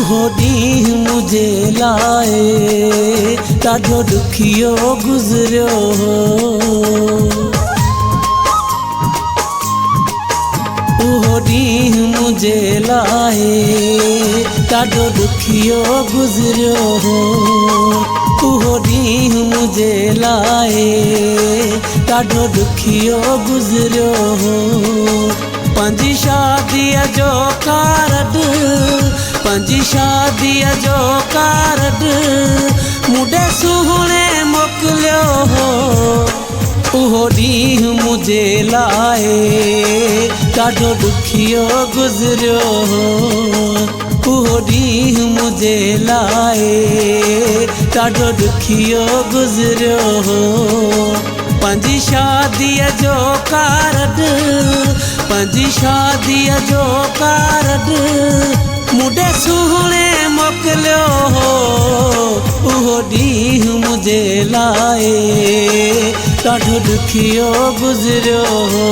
उहो ॾींहुं मुझे लाए ॾाढो ॾुखियो गुज़रियो हो। उहो ॾींहुं मुझे लाए ॾाढो ॾुखियो गुज़रियो हो। उहो ॾींहुं मुझे लाए ॾाढो ॾुखियो गुज़रियो हो। पंहिंजी शादीअ जो कार्ड पंहिंजी शादीअ जो कार्ड मुंडे सुहिणे मोकिलियो हो। उहो ॾींहुं मुझे लाए ॾाढो ॾुखियो गुज़रियो हो। उहो ॾींहुं मुझे लाए ॾाढो ॾुखियो गुज़रियो हो। पंहिंजी शादीअ जो कार्ड पंहिंजी शादीअ जो कार्ड मुंडे सुहिणे मोकिलियो हो। उहो ॾींहुं मुझे लाए ॾाढो ॾुखियो गुज़रियो हो।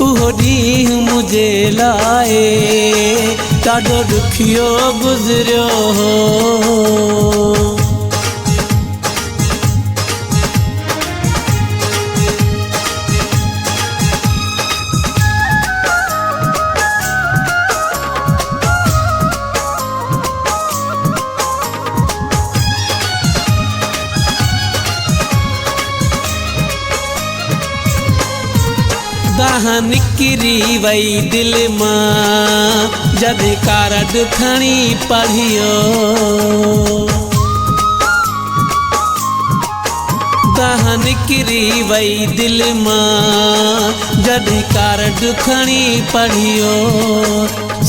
उहो ॾींहुं मुझे लाए ॾाढो ॾुखियो गुज़रियो हो। दाह निकिरी वई दिल मां जॾहिं कार्ड खणी पढ़ियो। दाह निकिरी वई दिल मां जॾहिं कार्ड खणी पढ़ियो।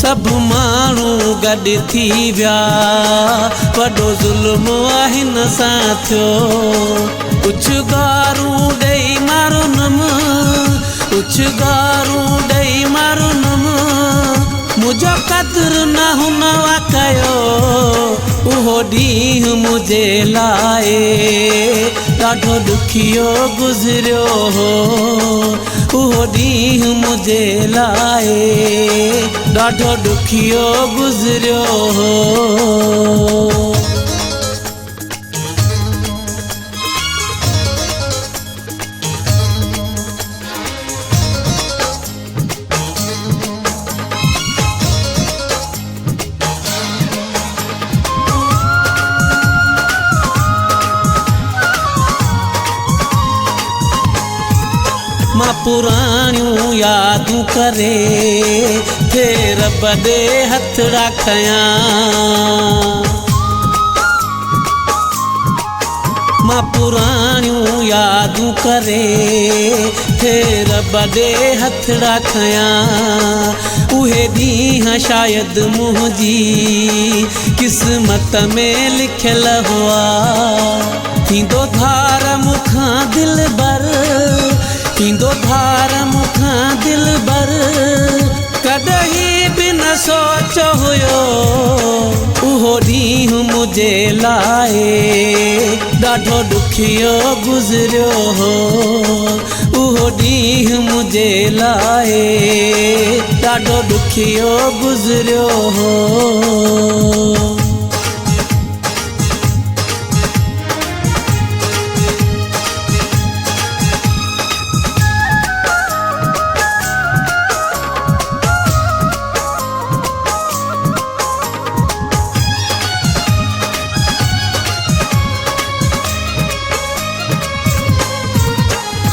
सभु माण्हू गॾु थी विया वॾो ज़ुल्म हिन सां थियो। कुझु गारूं ॾेई मारुनमि कुझु गारूं ॾेई मारुनमि मुंहिंजो क़द्रु न हुन कयो। उहो ॾींहुं मुझे लाए ॾाढो ॾुखियो गुज़रियो हो। उहो ॾींहुं मुझे लाए ॾाढो ॾुखियो गुज़रियो हो। मां पुराणियूं यादूं करे थे रब ॾे हथड़ा खयां। मां पुराणियूं यादूं करे थे रब ॾे हथड़ा खयां। उहे ॾींहं शायदि मुंहिंजी क़िस्मत में लिखियल हुआ। थींदो धार मूंखां दिल बर थींदो धार मूंखां दिल बर कॾहिं बि न सोचियो हुयो। उहो ॾींहुं मुझे लाए ॾाढो ॾुखियो गुज़रियो हो। उहो ॾींहुं मुझे लाए ॾाढो ॾुखियो गुज़रियो हो।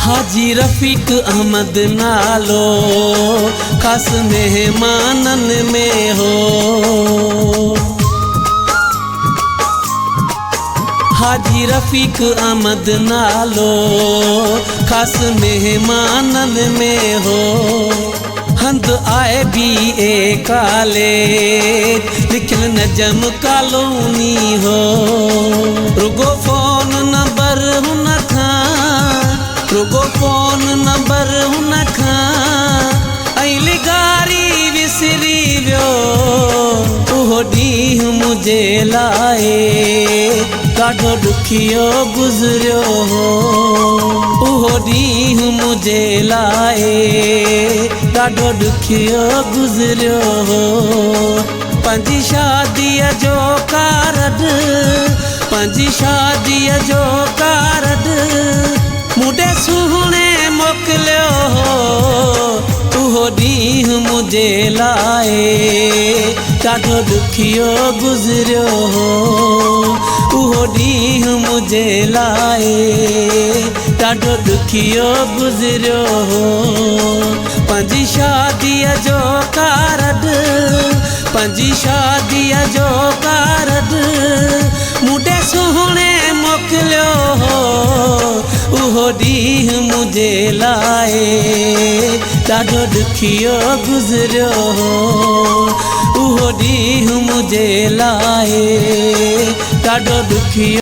हाजी रफ़ीक अहमद नालो ख़ासि महिमाननि में हो। हाजी रफ़ीक अहमद नालो ख़ासि महिमाननि में हो। हंध आए BA कॉलेज लिखियल नजम कॉलोनी हो। रुगो फ़ोन नंबर हुन रुगो फ़ोन नंबर हुन खां ऐं लिगारी विसरी वियो। उहो ॾींहुं मुझे लाए ॾाढो ॾुखियो गुज़रियो हो। उहो ॾींहुं मुझे लाए ॾाढो ॾुखियो गुज़रियो हो। पंहिंजी शादीअ जो कार्ड, पंहिंजी शादीअ जो कार्ड मुंडे सुहिणे मोकिलियो हो। उहो ॾींहुं मुंहिंजे लाइ ॾाढो ॾुखियो गुज़रियो हो। उहो ॾींहुं मुंहिंजे लाइ ॾाढो ॾुखियो गुज़रियो हो। पंहिंजी शादीअ जो कार्ड, पंहिंजी शादीअ जो कार्ड मुंडे सुहिणे मोकिलियो हो। उहो ॾींहुं मुंहिंजे लाइ ॾाढो ॾुखियो गुज़रियो हो। उहो ॾींहुं मुंहिंजे लाइ ॾाढो ॾुखियो